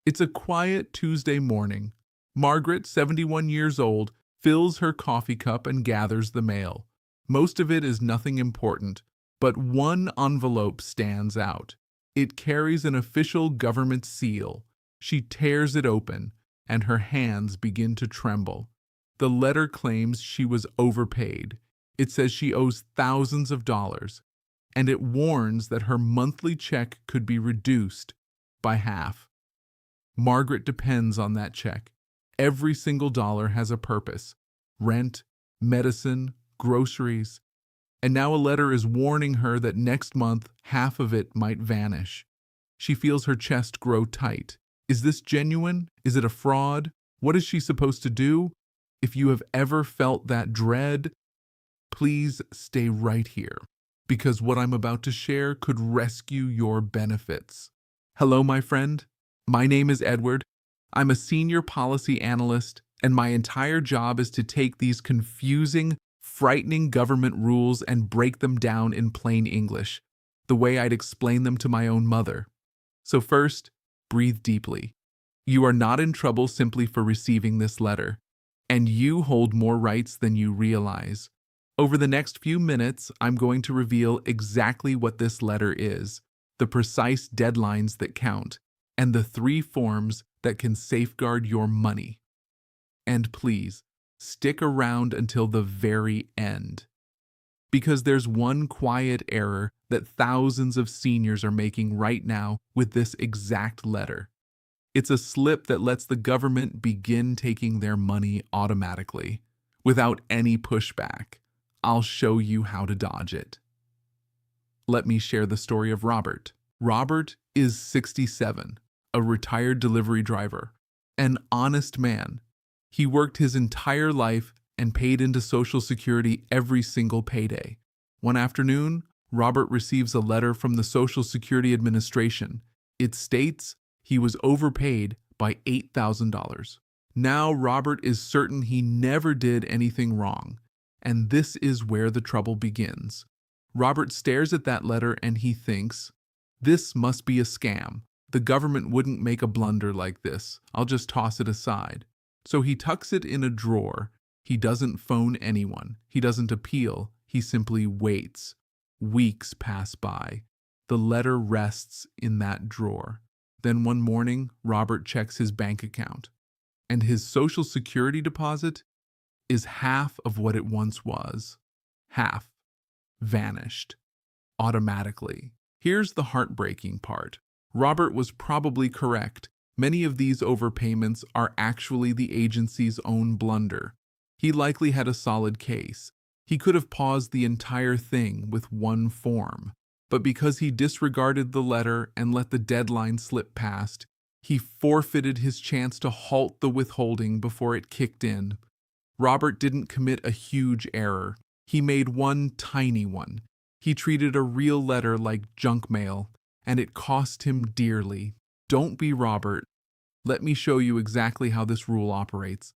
It's a quiet Tuesday morning. Margaret, 71 years old, fills her coffee cup and gathers the mail. Most of it is nothing important, but one envelope stands out. It carries an official government seal. She tears it open, and her hands begin to tremble. The letter claims she was overpaid. It says she owes thousands of dollars, and it warns that her monthly check could be reduced by half. Margaret depends on that check. Every single dollar has a purpose: rent, medicine, groceries. And now a letter is warning her that next month half of it might vanish. She feels her chest grow tight. Is this genuine? Is it a fraud? What is she supposed to do? If you have ever felt that dread, please stay right here, because what I'm about to share could rescue your benefits. Hello, my friend. My name is Edward. I'm a senior policy analyst, and my entire job is to take these confusing, frightening government rules and break them down in plain English, the way I'd explain them to my own mother. So first, breathe deeply. You are not in trouble simply for receiving this letter, and you hold more rights than you realize. Over the next few minutes, I'm going to reveal exactly what this letter is, the precise deadlines that count, and the 3 forms that can safeguard your money. And please, stick around until the very end, because there's one quiet error that thousands of seniors are making right now with this exact letter. It's a slip that lets the government begin taking their money automatically, without any pushback. I'll show you how to dodge it. Let me share the story of Robert. Robert is 67, a retired delivery driver, an honest man. He worked his entire life and paid into Social Security every single payday. One afternoon, Robert receives a letter from the Social Security Administration. It states he was overpaid by $8,000. Now Robert is certain he never did anything wrong, and this is where the trouble begins. Robert stares at that letter and he thinks, this must be a scam. The government wouldn't make a blunder like this. I'll just toss it aside. So he tucks it in a drawer. He doesn't phone anyone. He doesn't appeal. He simply waits. Weeks pass by. The letter rests in that drawer. Then one morning, Robert checks his bank account, and his Social Security deposit is half of what it once was. Half. Vanished. Automatically. Here's the heartbreaking part. Robert was probably correct. Many of these overpayments are actually the agency's own blunder. He likely had a solid case. He could have paused the entire thing with one form. But because he disregarded the letter and let the deadline slip past, he forfeited his chance to halt the withholding before it kicked in. Robert didn't commit a huge error. He made one tiny one. He treated a real letter like junk mail, and it cost him dearly. Don't be Robert. Let me show you exactly how this rule operates.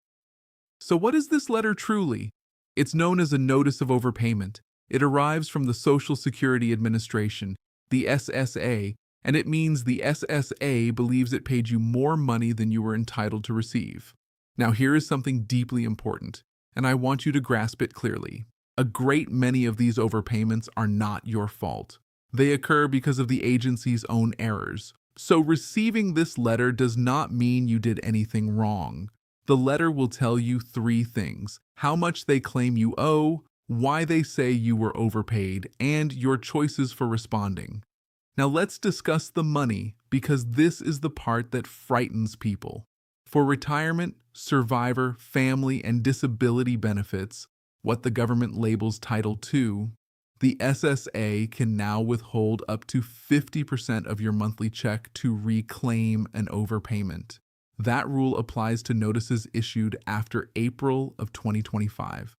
So what is this letter truly? It's known as a Notice of Overpayment. It arrives from the Social Security Administration, the SSA, and it means the SSA believes it paid you more money than you were entitled to receive. Now here is something deeply important, and I want you to grasp it clearly. A great many of these overpayments are not your fault. They occur because of the agency's own errors. So receiving this letter does not mean you did anything wrong. The letter will tell you 3 things: how much they claim you owe, why they say you were overpaid, and your choices for responding. Now let's discuss the money, because this is the part that frightens people. For retirement, survivor, family, and disability benefits, what the government labels Title II, the SSA can now withhold up to 50% of your monthly check to reclaim an overpayment. That rule applies to notices issued after April of 2025.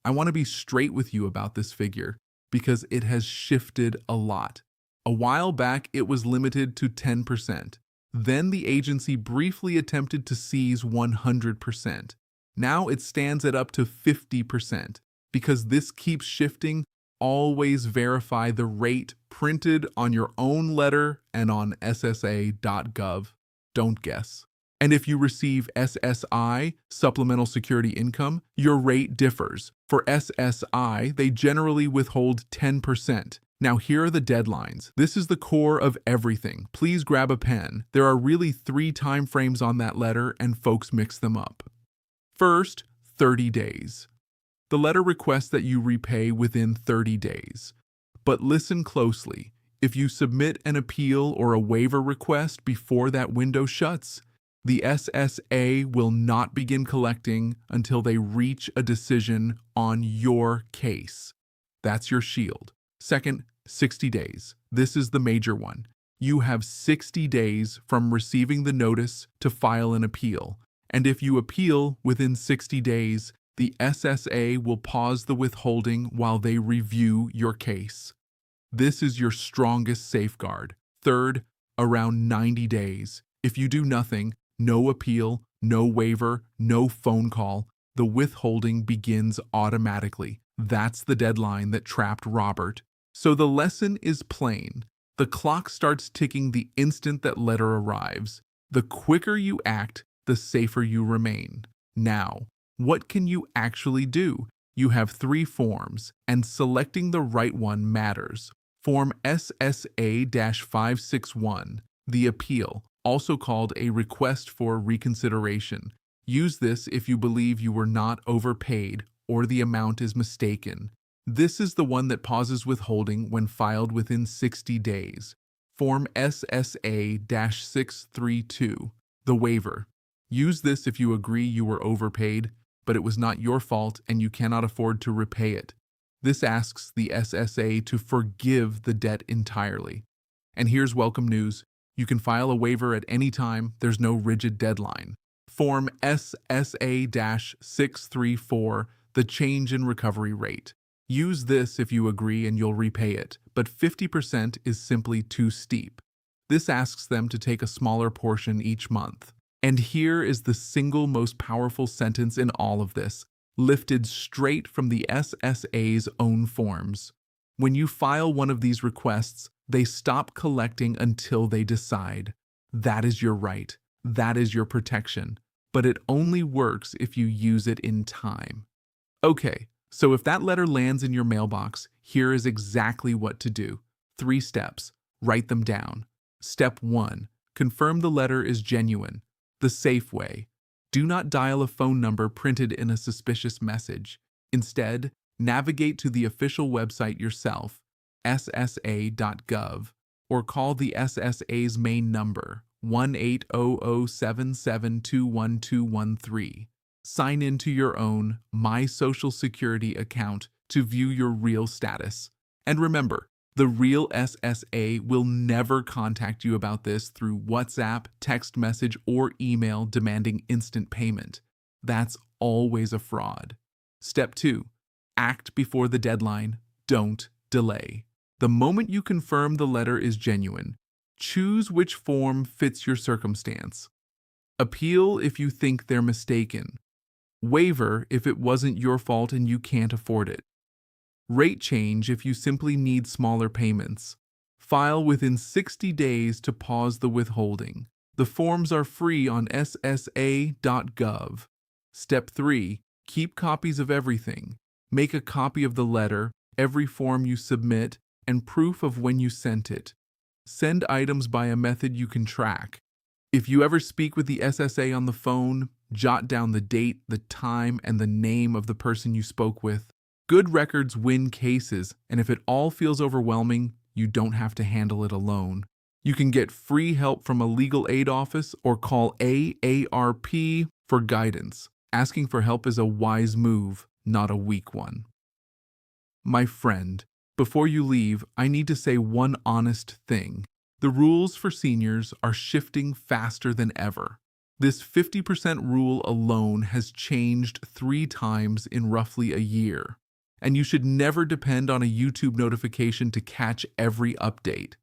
I want to be straight with you about this figure because it has shifted a lot. A while back, it was limited to 10%. Then the agency briefly attempted to seize 100%. Now it stands at up to 50%. Because this keeps shifting, always verify the rate printed on your own letter and on SSA.gov. Don't guess. And if you receive SSI, Supplemental Security Income, your rate differs. For SSI, they generally withhold 10%. Now here are the deadlines. This is the core of everything. Please grab a pen. There are really 3 time frames on that letter, and folks mix them up. First, 30 days. The letter requests that you repay within 30 days. But listen closely. If you submit an appeal or a waiver request before that window shuts, the SSA will not begin collecting until they reach a decision on your case. That's your shield. Second, 60 days. This is the major one. You have 60 days from receiving the notice to file an appeal. And if you appeal within 60 days, the SSA will pause the withholding while they review your case. This is your strongest safeguard. Third, around 90 days. If you do nothing, no appeal, no waiver, no phone call, the withholding begins automatically. That's the deadline that trapped Robert. So the lesson is plain. The clock starts ticking the instant that letter arrives. The quicker you act, the safer you remain. Now, what can you actually do? You have 3 forms, and selecting the right one matters. Form SSA-561, the appeal, also called a request for reconsideration. Use this if you believe you were not overpaid or the amount is mistaken. This is the one that pauses withholding when filed within 60 days. Form SSA-632, the waiver. Use this if you agree you were overpaid, but it was not your fault and you cannot afford to repay it. This asks the SSA to forgive the debt entirely. And here's welcome news. You can file a waiver at any time. There's no rigid deadline. Form SSA-634, the change in recovery rate. Use this if you agree and you'll repay it, but 50% is simply too steep. This asks them to take a smaller portion each month. And here is the single most powerful sentence in all of this, lifted straight from the SSA's own forms. When you file one of these requests, they stop collecting until they decide. That is your right. That is your protection. But it only works if you use it in time. Okay, so if that letter lands in your mailbox, here is exactly what to do. 3 steps. Write them down. Step 1. Confirm the letter is genuine. The safe way. Do not dial a phone number printed in a suspicious message. Instead, navigate to the official website yourself, ssa.gov, or call the SSA's main number, 1-800-7721-213. Sign into your own My Social Security account to view your real status. And remember, the real SSA will never contact you about this through WhatsApp, text message, or email demanding instant payment. That's always a fraud. Step 2. Act before the deadline. Don't delay. The moment you confirm the letter is genuine, choose which form fits your circumstance. Appeal if you think they're mistaken. Waiver if it wasn't your fault and you can't afford it. Rate change if you simply need smaller payments. File within 60 days to pause the withholding. The forms are free on ssa.gov. Step 3. Keep copies of everything. Make a copy of the letter, every form you submit, and proof of when you sent it. Send items by a method you can track. If you ever speak with the SSA on the phone, jot down the date, the time, and the name of the person you spoke with. Good records win cases, and if it all feels overwhelming, you don't have to handle it alone. You can get free help from a legal aid office or call AARP for guidance. Asking for help is a wise move, not a weak one. My friend, before you leave, I need to say one honest thing. The rules for seniors are shifting faster than ever. This 50% rule alone has changed 3 times in roughly a year. And you should never depend on a YouTube notification to catch every update.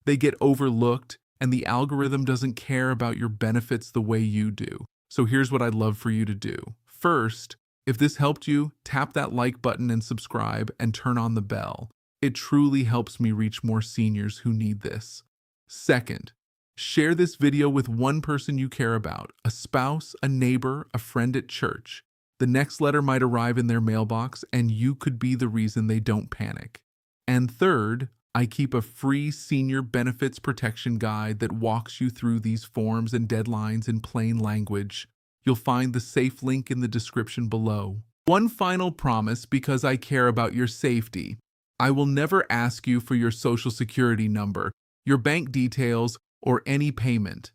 They get overlooked, and the algorithm doesn't care about your benefits the way you do. So here's what I'd love for you to do. First, if this helped you, tap that like button and subscribe and turn on the bell. It truly helps me reach more seniors who need this. Second, Share this video with one person you care about, a spouse, a neighbor, a friend at church. The next letter might arrive in their mailbox, and you could be the reason they don't panic. And third, I keep a free senior benefits protection guide that walks you through these forms and deadlines in plain language. You'll find the safe link in the description below. One final promise, because I care about your safety. I will never ask you for your Social Security number, your bank details, or any payment.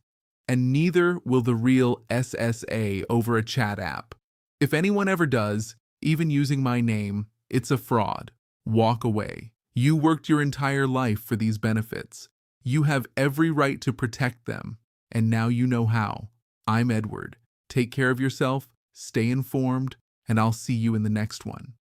And neither will the real SSA over a chat app. If anyone ever does, even using my name, it's a fraud. Walk away. You worked your entire life for these benefits. You have every right to protect them, and now you know how. I'm Edward. Take care of yourself, stay informed, and I'll see you in the next one.